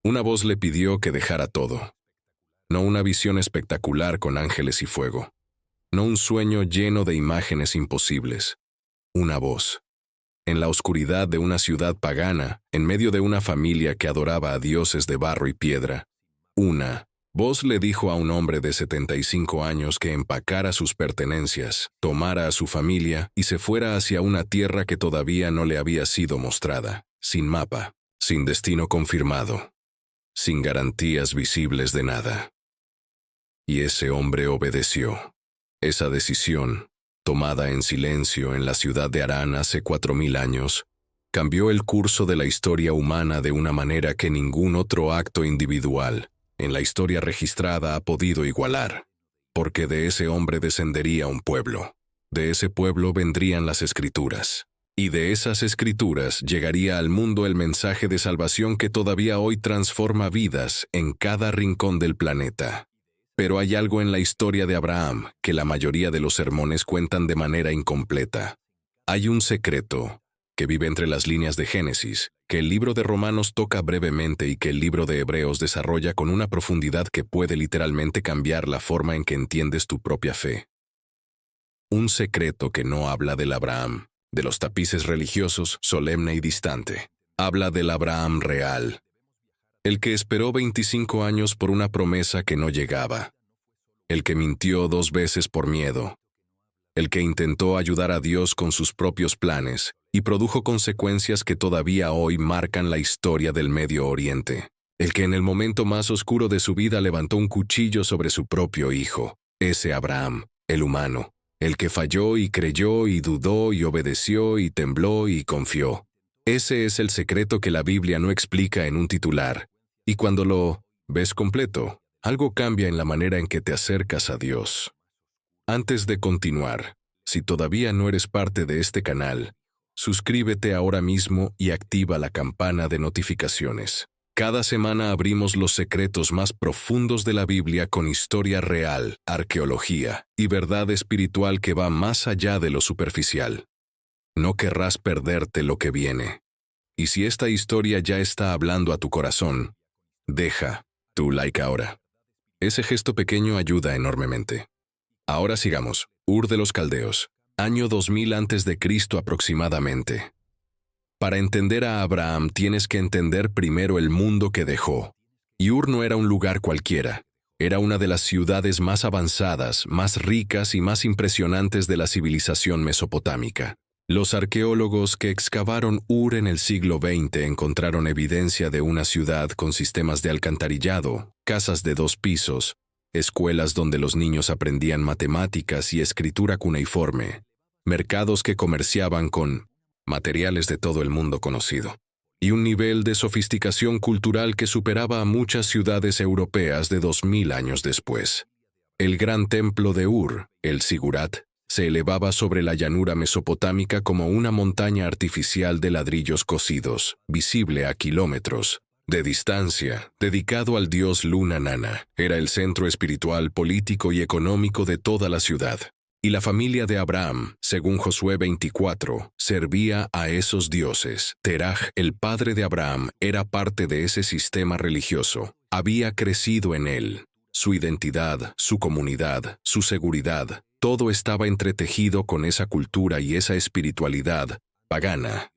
Una voz le pidió que dejara todo. No una visión espectacular con ángeles y fuego. No un sueño lleno de imágenes imposibles. Una voz. En la oscuridad de una ciudad pagana, en medio de una familia que adoraba a dioses de barro y piedra, una voz le dijo a un hombre de 75 años que empacara sus pertenencias, tomara a su familia y se fuera hacia una tierra que todavía no le había sido mostrada, sin mapa, sin destino confirmado, sin garantías visibles de nada. Y ese hombre obedeció. Esa decisión, tomada en silencio en la ciudad de Harán hace 4000 años, cambió el curso de la historia humana de una manera que ningún otro acto individual en la historia registrada ha podido igualar, porque de ese hombre descendería un pueblo, de ese pueblo vendrían las escrituras, y de esas escrituras llegaría al mundo el mensaje de salvación que todavía hoy transforma vidas en cada rincón del planeta. Pero hay algo en la historia de Abraham que la mayoría de los sermones cuentan de manera incompleta. Hay un secreto que vive entre las líneas de Génesis, que el libro de Romanos toca brevemente y que el libro de Hebreos desarrolla con una profundidad que puede literalmente cambiar la forma en que entiendes tu propia fe. Un secreto que no habla del Abraham, de los tapices religiosos, solemne y distante. Habla del Abraham real. El que esperó 25 años por una promesa que no llegaba. El que mintió 2 veces por miedo. El que intentó ayudar a Dios con sus propios planes y produjo consecuencias que todavía hoy marcan la historia del Medio Oriente. El que en el momento más oscuro de su vida levantó un cuchillo sobre su propio hijo. Ese Abraham, el humano. El que falló y creyó y dudó y obedeció y tembló y confió. Ese es el secreto que la Biblia no explica en un titular. Y cuando lo ves completo, algo cambia en la manera en que te acercas a Dios. Antes de continuar, si todavía no eres parte de este canal, suscríbete ahora mismo y activa la campana de notificaciones. Cada semana abrimos los secretos más profundos de la Biblia con historia real, arqueología y verdad espiritual que va más allá de lo superficial. No querrás perderte lo que viene. Y si esta historia ya está hablando a tu corazón, deja tu like ahora. Ese gesto pequeño ayuda enormemente. Ahora sigamos. Ur de los Caldeos, año 2000 a.C. aproximadamente. Para entender a Abraham tienes que entender primero el mundo que dejó. Y Ur no era un lugar cualquiera. Era una de las ciudades más avanzadas, más ricas y más impresionantes de la civilización mesopotámica. Los arqueólogos que excavaron Ur en el siglo XX encontraron evidencia de una ciudad con sistemas de alcantarillado, casas de 2 pisos, escuelas donde los niños aprendían matemáticas y escritura cuneiforme, mercados que comerciaban con materiales de todo el mundo conocido, y un nivel de sofisticación cultural que superaba a muchas ciudades europeas de 2000 años después. El gran templo de Ur, el Sigurat, se elevaba sobre la llanura mesopotámica como una montaña artificial de ladrillos cocidos, visible a kilómetros de distancia, dedicado al dios Luna Nana. Era el centro espiritual, político y económico de toda la ciudad. Y la familia de Abraham, según Josué 24, servía a esos dioses. Teraj, el padre de Abraham, era parte de ese sistema religioso. Había crecido en él. Su identidad, su comunidad, su seguridad, todo estaba entretejido con esa cultura y esa espiritualidad pagana.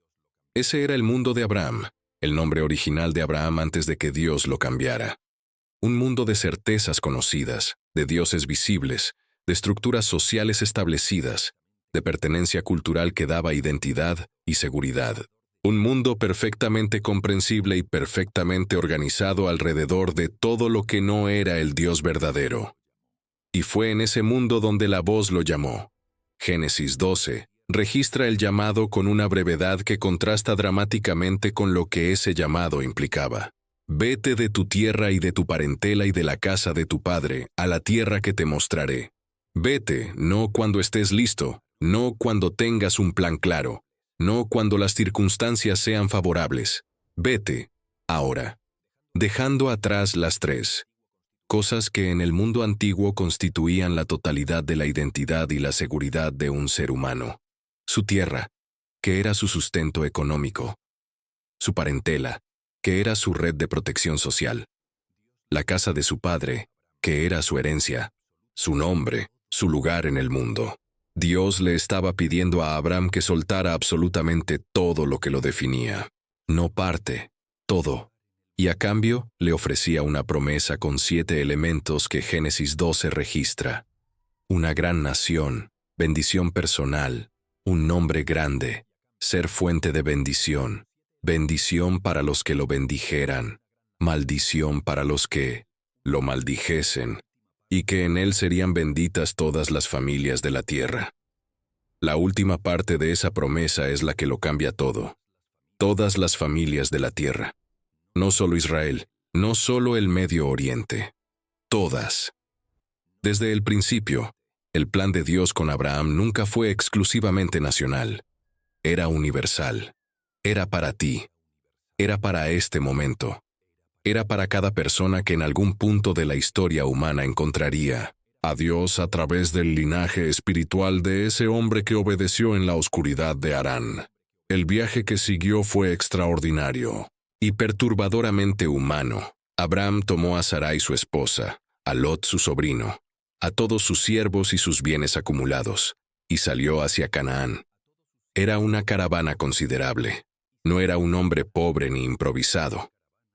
Ese era el mundo de Abraham, el nombre original de Abraham antes de que Dios lo cambiara. Un mundo de certezas conocidas, de dioses visibles, de estructuras sociales establecidas, de pertenencia cultural que daba identidad y seguridad. Un mundo perfectamente comprensible y perfectamente organizado alrededor de todo lo que no era el Dios verdadero. Y fue en ese mundo donde la voz lo llamó. Génesis 12 registra el llamado con una brevedad que contrasta dramáticamente con lo que ese llamado implicaba. Vete de tu tierra y de tu parentela y de la casa de tu padre, a la tierra que te mostraré. Vete, no cuando estés listo, no cuando tengas un plan claro, no cuando las circunstancias sean favorables. Vete, ahora. Dejando atrás las 3 cosas que en el mundo antiguo constituían la totalidad de la identidad y la seguridad de un ser humano. Su tierra, que era su sustento económico. Su parentela, que era su red de protección social. La casa de su padre, que era su herencia, su nombre, su lugar en el mundo. Dios le estaba pidiendo a Abraham que soltara absolutamente todo lo que lo definía. No parte, todo. Y a cambio le ofrecía una promesa con 7 elementos que Génesis 12 registra. Una gran nación, bendición personal, un nombre grande, ser fuente de bendición, bendición para los que lo bendijeran, maldición para los que lo maldijesen, y que en él serían benditas todas las familias de la tierra. La última parte de esa promesa es la que lo cambia todo. Todas las familias de la tierra. No solo Israel, no solo el Medio Oriente. Todas. Desde el principio, el plan de Dios con Abraham nunca fue exclusivamente nacional. Era universal. Era para ti. Era para este momento. Era para cada persona que en algún punto de la historia humana encontraría a Dios a través del linaje espiritual de ese hombre que obedeció en la oscuridad de Harán. El viaje que siguió fue extraordinario y perturbadoramente humano. Abraham tomó a Sarai su esposa, a Lot su sobrino, a todos sus siervos y sus bienes acumulados, y salió hacia Canaán. Era una caravana considerable. No era un hombre pobre ni improvisado.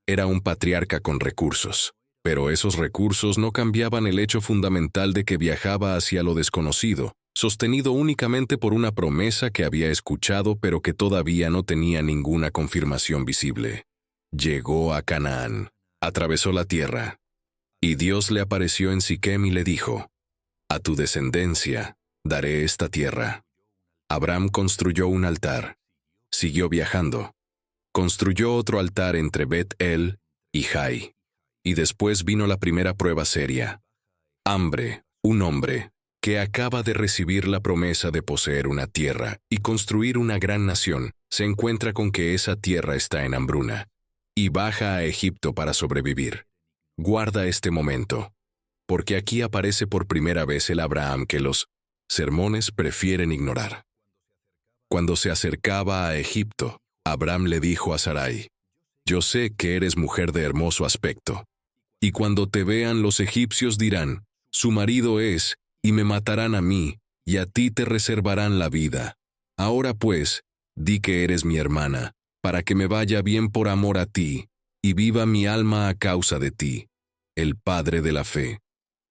Era un patriarca con recursos, pero esos recursos no cambiaban el hecho fundamental de que viajaba hacia lo desconocido, sostenido únicamente por una promesa que había escuchado pero que todavía no tenía ninguna confirmación visible. Llegó a Canaán, atravesó la tierra, y Dios le apareció en Siquem y le dijo: «A tu descendencia daré esta tierra». Abraham construyó un altar, siguió viajando. Construyó otro altar entre Bet-El y Jai. Y después vino la primera prueba seria. Hambre, un hombre que acaba de recibir la promesa de poseer una tierra y construir una gran nación, se encuentra con que esa tierra está en hambruna, y baja a Egipto para sobrevivir. Guarda este momento, porque aquí aparece por primera vez el Abraham que los sermones prefieren ignorar. Cuando se acercaba a Egipto, Abraham le dijo a Sarai: «Yo sé que eres mujer de hermoso aspecto, y cuando te vean los egipcios dirán: su marido es, y me matarán a mí, y a ti te reservarán la vida. Ahora pues, di que eres mi hermana, para que me vaya bien por amor a ti, y viva mi alma a causa de ti». El padre de la fe,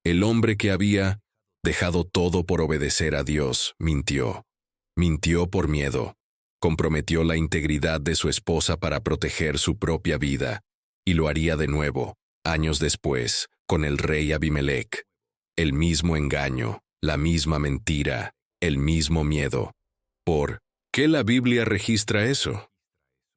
el hombre que había dejado todo por obedecer a Dios, mintió. Mintió por miedo. Comprometió la integridad de su esposa para proteger su propia vida, y lo haría de nuevo, años después, con el rey Abimelech. El mismo engaño, la misma mentira, el mismo miedo. ¿Por qué la Biblia registra eso?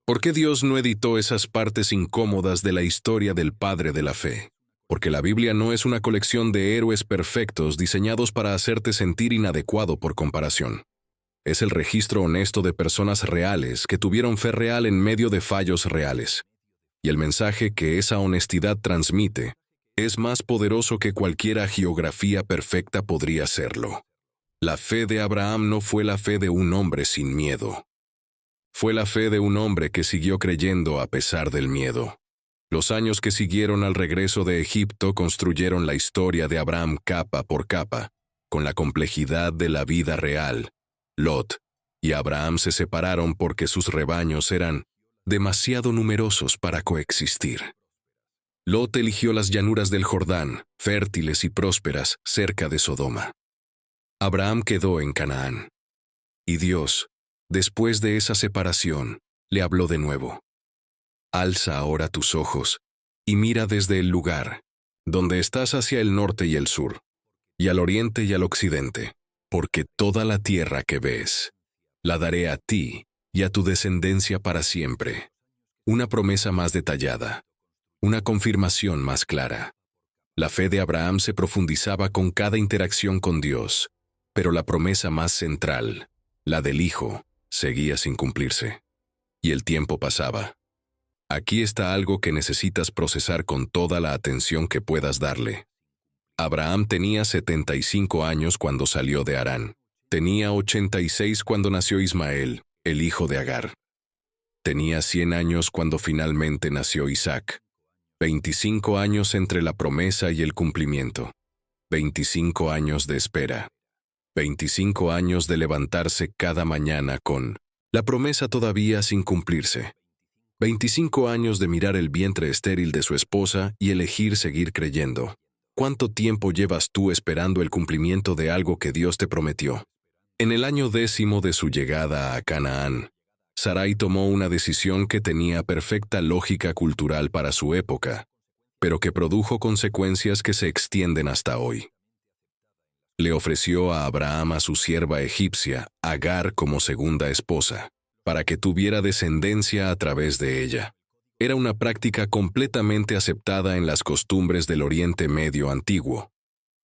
¿Por qué Dios no editó esas partes incómodas de la historia del padre de la fe? Porque la Biblia no es una colección de héroes perfectos diseñados para hacerte sentir inadecuado por comparación. Es el registro honesto de personas reales que tuvieron fe real en medio de fallos reales. Y el mensaje que esa honestidad transmite es más poderoso que cualquier hagiografía perfecta podría serlo. La fe de Abraham no fue la fe de un hombre sin miedo. Fue la fe de un hombre que siguió creyendo a pesar del miedo. Los años que siguieron al regreso de Egipto construyeron la historia de Abraham capa por capa, con la complejidad de la vida real. Lot y Abraham se separaron porque sus rebaños eran demasiado numerosos para coexistir. Lot eligió las llanuras del Jordán, fértiles y prósperas, cerca de Sodoma. Abraham quedó en Canaán. Y Dios, después de esa separación, le habló de nuevo. «Alza ahora tus ojos y mira desde el lugar, donde estás hacia el norte y el sur, y al oriente y al occidente. Porque toda la tierra que ves, la daré a ti y a tu descendencia para siempre». Una promesa más detallada, una confirmación más clara. La fe de Abraham se profundizaba con cada interacción con Dios, pero la promesa más central, la del Hijo, seguía sin cumplirse. Y el tiempo pasaba. Aquí está algo que necesitas procesar con toda la atención que puedas darle. Abraham tenía 75 años cuando salió de Harán. Tenía 86 cuando nació Ismael, el hijo de Agar. Tenía 100 años cuando finalmente nació Isaac. 25 años entre la promesa y el cumplimiento. 25 años de espera. 25 años de levantarse cada mañana con la promesa todavía sin cumplirse. 25 años de mirar el vientre estéril de su esposa y elegir seguir creyendo. ¿Cuánto tiempo llevas tú esperando el cumplimiento de algo que Dios te prometió? En el año 10 de su llegada a Canaán, Sarai tomó una decisión que tenía perfecta lógica cultural para su época, pero que produjo consecuencias que se extienden hasta hoy. Le ofreció a Abraham a su sierva egipcia, Agar, como segunda esposa, para que tuviera descendencia a través de ella. Era una práctica completamente aceptada en las costumbres del Oriente Medio antiguo.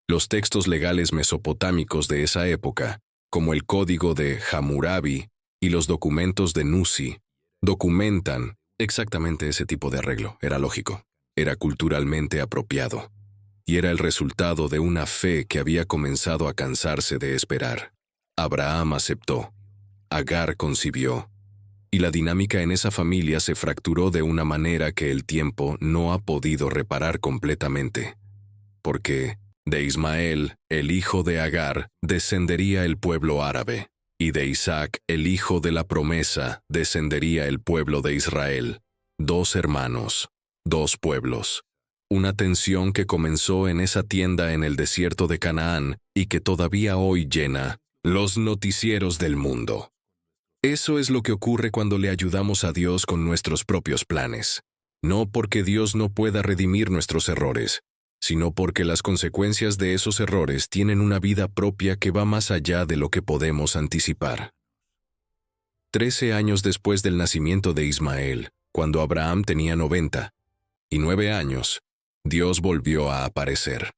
Los textos legales mesopotámicos de esa época, como el Código de Hammurabi y los documentos de Nuzi, documentan exactamente ese tipo de arreglo. Era lógico, era culturalmente apropiado, y era el resultado de una fe que había comenzado a cansarse de esperar. Abraham aceptó, Agar concibió, y la dinámica en esa familia se fracturó de una manera que el tiempo no ha podido reparar completamente. Porque de Ismael, el hijo de Agar, descendería el pueblo árabe, y de Isaac, el hijo de la promesa, descendería el pueblo de Israel. 2 hermanos, 2 pueblos. Una tensión que comenzó en esa tienda en el desierto de Canaán y que todavía hoy llena los noticieros del mundo. Eso es lo que ocurre cuando le ayudamos a Dios con nuestros propios planes. No porque Dios no pueda redimir nuestros errores, sino porque las consecuencias de esos errores tienen una vida propia que va más allá de lo que podemos anticipar. 13 años después del nacimiento de Ismael, cuando Abraham tenía 99 años, Dios volvió a aparecer.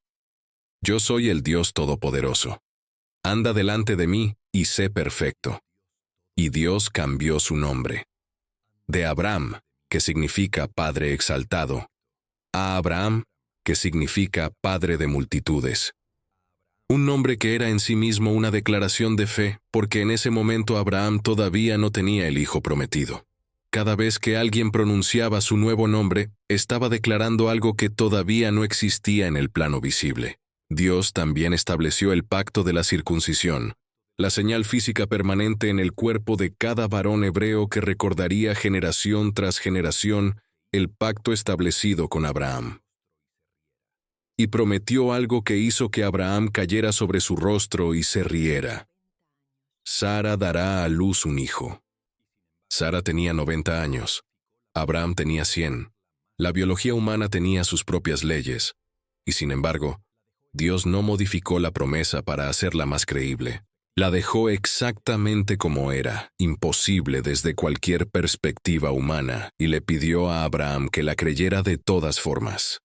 Yo soy el Dios Todopoderoso. Anda delante de mí y sé perfecto. Y Dios cambió su nombre. De Abram, que significa Padre exaltado, a Abraham, que significa Padre de multitudes. Un nombre que era en sí mismo una declaración de fe, porque en ese momento Abraham todavía no tenía el hijo prometido. Cada vez que alguien pronunciaba su nuevo nombre, estaba declarando algo que todavía no existía en el plano visible. Dios también estableció el pacto de la circuncisión, la señal física permanente en el cuerpo de cada varón hebreo que recordaría generación tras generación el pacto establecido con Abraham. Y prometió algo que hizo que Abraham cayera sobre su rostro y se riera. Sara dará a luz un hijo. Sara tenía 90 años. Abraham tenía 100. La biología humana tenía sus propias leyes. Y sin embargo, Dios no modificó la promesa para hacerla más creíble. La dejó exactamente como era, imposible desde cualquier perspectiva humana, y le pidió a Abraham que la creyera de todas formas.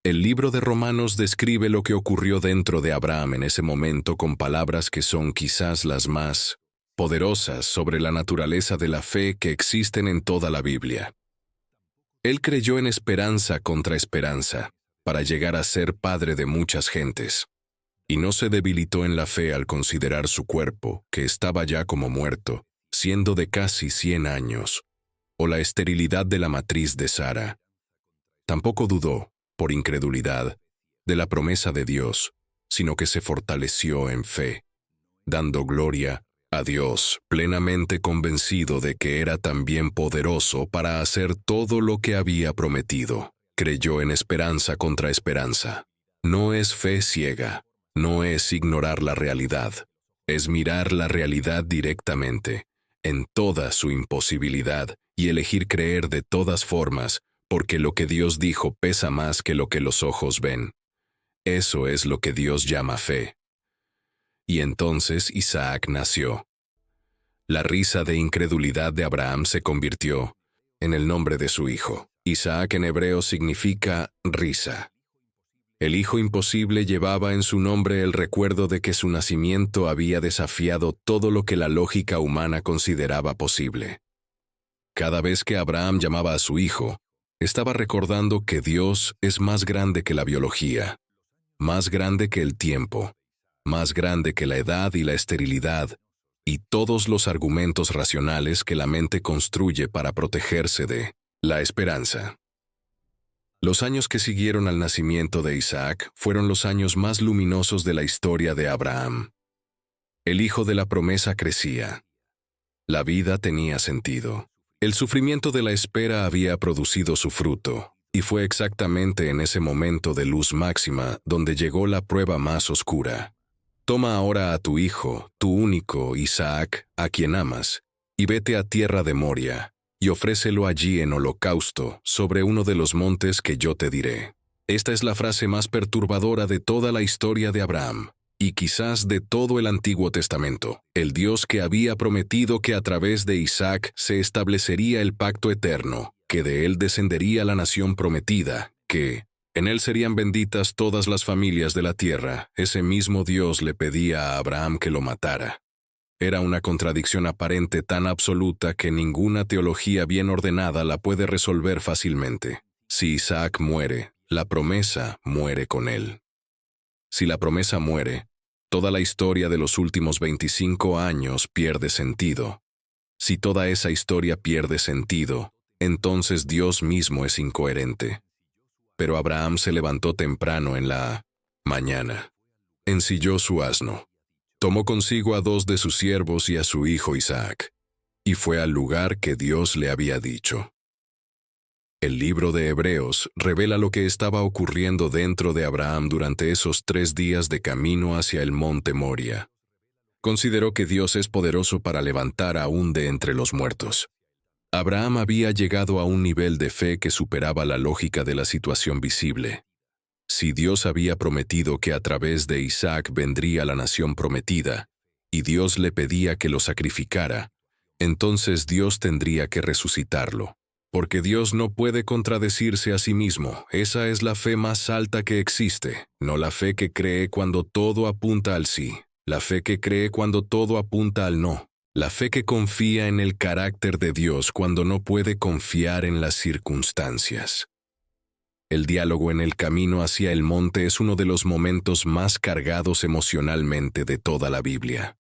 El libro de Romanos describe lo que ocurrió dentro de Abraham en ese momento con palabras que son quizás las más poderosas sobre la naturaleza de la fe que existen en toda la Biblia. Él creyó en esperanza contra esperanza, para llegar a ser padre de muchas gentes. Y no se debilitó en la fe al considerar su cuerpo, que estaba ya como muerto, siendo de casi 100 años, o la esterilidad de la matriz de Sara. Tampoco dudó, por incredulidad, de la promesa de Dios, sino que se fortaleció en fe, dando gloria a Dios, plenamente convencido de que era también poderoso para hacer todo lo que había prometido. Creyó en esperanza contra esperanza. No es fe ciega. No es ignorar la realidad, es mirar la realidad directamente, en toda su imposibilidad, y elegir creer de todas formas, porque lo que Dios dijo pesa más que lo que los ojos ven. Eso es lo que Dios llama fe. Y entonces Isaac nació. La risa de incredulidad de Abraham se convirtió en el nombre de su hijo. Isaac en hebreo significa risa. El hijo imposible llevaba en su nombre el recuerdo de que su nacimiento había desafiado todo lo que la lógica humana consideraba posible. Cada vez que Abraham llamaba a su hijo, estaba recordando que Dios es más grande que la biología, más grande que el tiempo, más grande que la edad y la esterilidad, y todos los argumentos racionales que la mente construye para protegerse de la esperanza. Los años que siguieron al nacimiento de Isaac fueron los años más luminosos de la historia de Abraham. El hijo de la promesa crecía. La vida tenía sentido. El sufrimiento de la espera había producido su fruto, y fue exactamente en ese momento de luz máxima donde llegó la prueba más oscura. Toma ahora a tu hijo, tu único, Isaac, a quien amas, y vete a tierra de Moria, y ofrécelo allí en holocausto sobre uno de los montes que yo te diré. Esta es la frase más perturbadora de toda la historia de Abraham, y quizás de todo el Antiguo Testamento. El Dios que había prometido que a través de Isaac se establecería el pacto eterno, que de él descendería la nación prometida, que en él serían benditas todas las familias de la tierra. Ese mismo Dios le pedía a Abraham que lo matara. Era una contradicción aparente tan absoluta que ninguna teología bien ordenada la puede resolver fácilmente. Si Isaac muere, la promesa muere con él. Si la promesa muere, toda la historia de los últimos 25 años pierde sentido. Si toda esa historia pierde sentido, entonces Dios mismo es incoherente. Pero Abraham se levantó temprano en la mañana. Ensilló su asno. Tomó consigo a 2 de sus siervos y a su hijo Isaac, y fue al lugar que Dios le había dicho. El libro de Hebreos revela lo que estaba ocurriendo dentro de Abraham durante esos 3 días de camino hacia el monte Moria. Consideró que Dios es poderoso para levantar aún de entre los muertos. Abraham había llegado a un nivel de fe que superaba la lógica de la situación visible. Si Dios había prometido que a través de Isaac vendría la nación prometida, y Dios le pedía que lo sacrificara, entonces Dios tendría que resucitarlo. Porque Dios no puede contradecirse a sí mismo. Esa es la fe más alta que existe, no la fe que cree cuando todo apunta al sí, la fe que cree cuando todo apunta al no. La fe que confía en el carácter de Dios cuando no puede confiar en las circunstancias. El diálogo en el camino hacia el monte es uno de los momentos más cargados emocionalmente de toda la Biblia.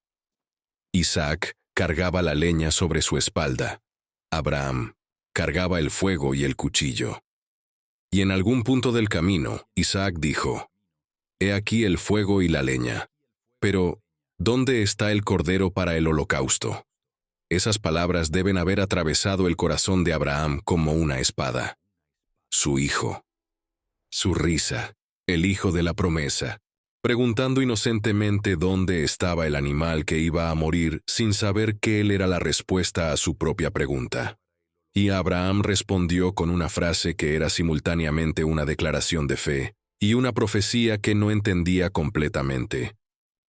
Isaac cargaba la leña sobre su espalda. Abraham cargaba el fuego y el cuchillo. Y en algún punto del camino, Isaac dijo: «He aquí el fuego y la leña. Pero, ¿dónde está el cordero para el holocausto?». Esas palabras deben haber atravesado el corazón de Abraham como una espada. Su hijo. Su risa, el hijo de la promesa, preguntando inocentemente dónde estaba el animal que iba a morir sin saber que él era la respuesta a su propia pregunta. Y Abraham respondió con una frase que era simultáneamente una declaración de fe y una profecía que no entendía completamente.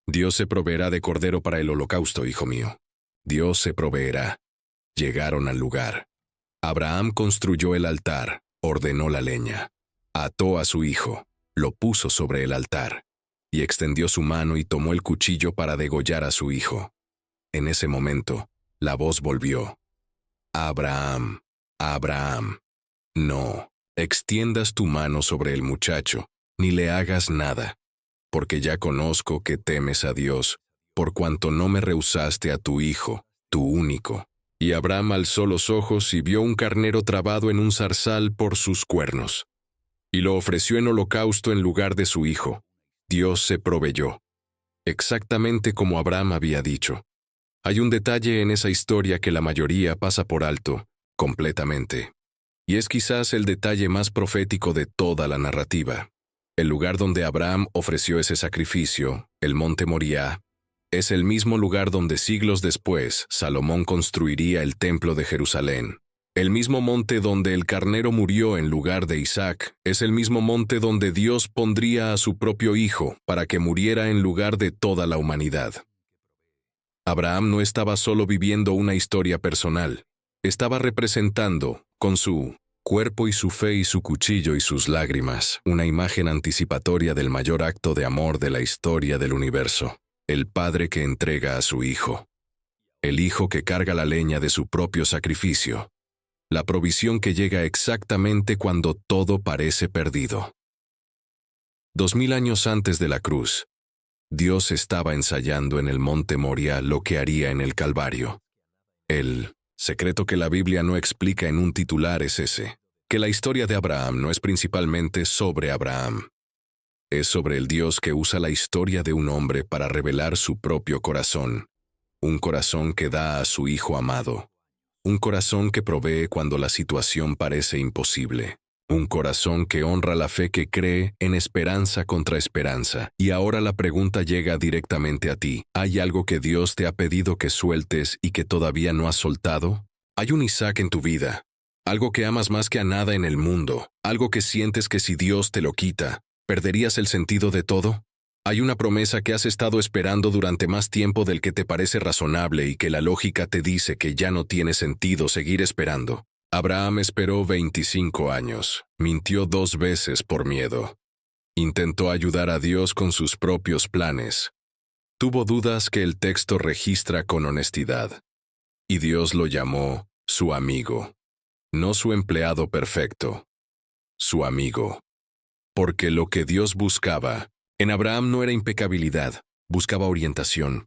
«Dios se proveerá de cordero para el holocausto, hijo mío. Dios se proveerá». Llegaron al lugar. Abraham construyó el altar, ordenó la leña, ató a su hijo, lo puso sobre el altar, y extendió su mano y tomó el cuchillo para degollar a su hijo. En ese momento, la voz volvió: «Abraham, Abraham, no extiendas tu mano sobre el muchacho, ni le hagas nada, porque ya conozco que temes a Dios, por cuanto no me rehusaste a tu hijo, tu único». Y Abraham alzó los ojos y vio un carnero trabado en un zarzal por sus cuernos, y lo ofreció en holocausto en lugar de su hijo. Dios se proveyó, exactamente como Abraham había dicho. Hay un detalle en esa historia que la mayoría pasa por alto, completamente. Y es quizás el detalle más profético de toda la narrativa. El lugar donde Abraham ofreció ese sacrificio, el monte Moriah, es el mismo lugar donde siglos después Salomón construiría el templo de Jerusalén. El mismo monte donde el carnero murió en lugar de Isaac es el mismo monte donde Dios pondría a su propio hijo para que muriera en lugar de toda la humanidad. Abraham no estaba solo viviendo una historia personal, estaba representando, con su cuerpo y su fe y su cuchillo y sus lágrimas, una imagen anticipatoria del mayor acto de amor de la historia del universo, el padre que entrega a su hijo, el hijo que carga la leña de su propio sacrificio, la provisión que llega exactamente cuando todo parece perdido. 2000 años antes de la cruz, Dios estaba ensayando en el monte Moria lo que haría en el Calvario. El secreto que la Biblia no explica en un titular es ese, que la historia de Abraham no es principalmente sobre Abraham. Es sobre el Dios que usa la historia de un hombre para revelar su propio corazón. Un corazón que da a su Hijo amado. Un corazón que provee cuando la situación parece imposible. Un corazón que honra la fe que cree en esperanza contra esperanza. Y ahora la pregunta llega directamente a ti. ¿Hay algo que Dios te ha pedido que sueltes y que todavía no has soltado? ¿Hay un Isaac en tu vida? Algo que amas más que a nada en el mundo. Algo que sientes que si Dios te lo quita, ¿perderías el sentido de todo? Hay una promesa que has estado esperando durante más tiempo del que te parece razonable y que la lógica te dice que ya no tiene sentido seguir esperando. Abraham esperó 25 años, mintió 2 veces por miedo. Intentó ayudar a Dios con sus propios planes. Tuvo dudas que el texto registra con honestidad. Y Dios lo llamó su amigo. No su empleado perfecto. Su amigo. Porque lo que Dios buscaba en Abraham no era impecabilidad, buscaba orientación.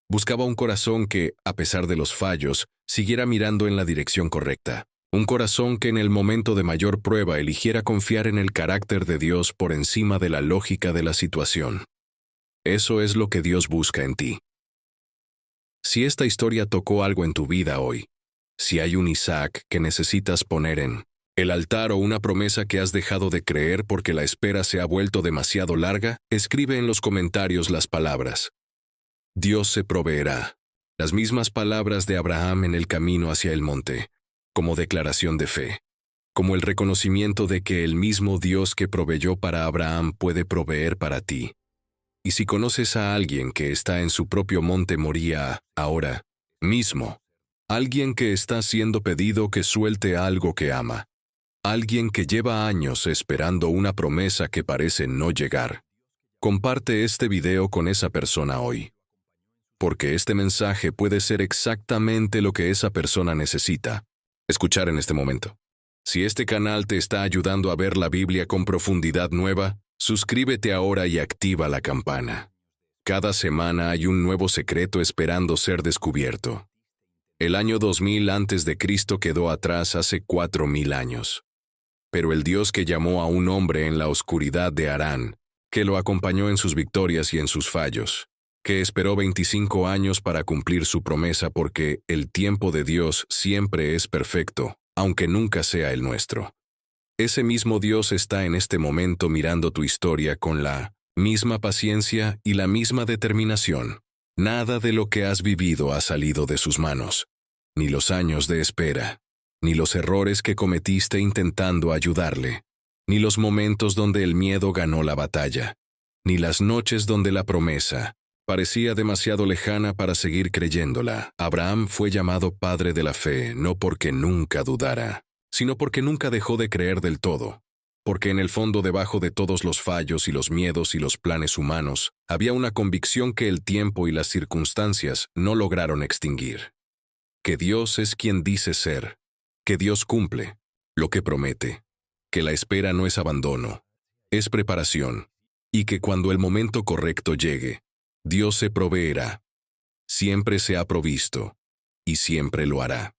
Buscaba un corazón que, a pesar de los fallos, siguiera mirando en la dirección correcta. Un corazón que en el momento de mayor prueba eligiera confiar en el carácter de Dios por encima de la lógica de la situación. Eso es lo que Dios busca en ti. Si esta historia tocó algo en tu vida hoy, si hay un Isaac que necesitas poner en el altar o una promesa que has dejado de creer porque la espera se ha vuelto demasiado larga, escribe en los comentarios las palabras: Dios se proveerá. Las mismas palabras de Abraham en el camino hacia el monte, como declaración de fe, como el reconocimiento de que el mismo Dios que proveyó para Abraham puede proveer para ti. Y si conoces a alguien que está en su propio monte Moría ahora mismo, alguien que está siendo pedido que suelte algo que ama, alguien que lleva años esperando una promesa que parece no llegar, comparte este video con esa persona hoy. Porque este mensaje puede ser exactamente lo que esa persona necesita escuchar en este momento. Si este canal te está ayudando a ver la Biblia con profundidad nueva, suscríbete ahora y activa la campana. Cada semana hay un nuevo secreto esperando ser descubierto. El año 2000 antes de Cristo quedó atrás hace 4000 años. Pero el Dios que llamó a un hombre en la oscuridad de Harán, que lo acompañó en sus victorias y en sus fallos, que esperó 25 años para cumplir su promesa porque el tiempo de Dios siempre es perfecto, aunque nunca sea el nuestro. Ese mismo Dios está en este momento mirando tu historia con la misma paciencia y la misma determinación. Nada de lo que has vivido ha salido de sus manos, ni los años de espera, ni los errores que cometiste intentando ayudarle, ni los momentos donde el miedo ganó la batalla, ni las noches donde la promesa parecía demasiado lejana para seguir creyéndola. Abraham fue llamado padre de la fe no porque nunca dudara, sino porque nunca dejó de creer del todo, porque en el fondo debajo de todos los fallos y los miedos y los planes humanos, había una convicción que el tiempo y las circunstancias no lograron extinguir. Que Dios es quien dice ser, que Dios cumple lo que promete, que la espera no es abandono, es preparación, y que cuando el momento correcto llegue, Dios se proveerá. Siempre se ha provisto, y siempre lo hará.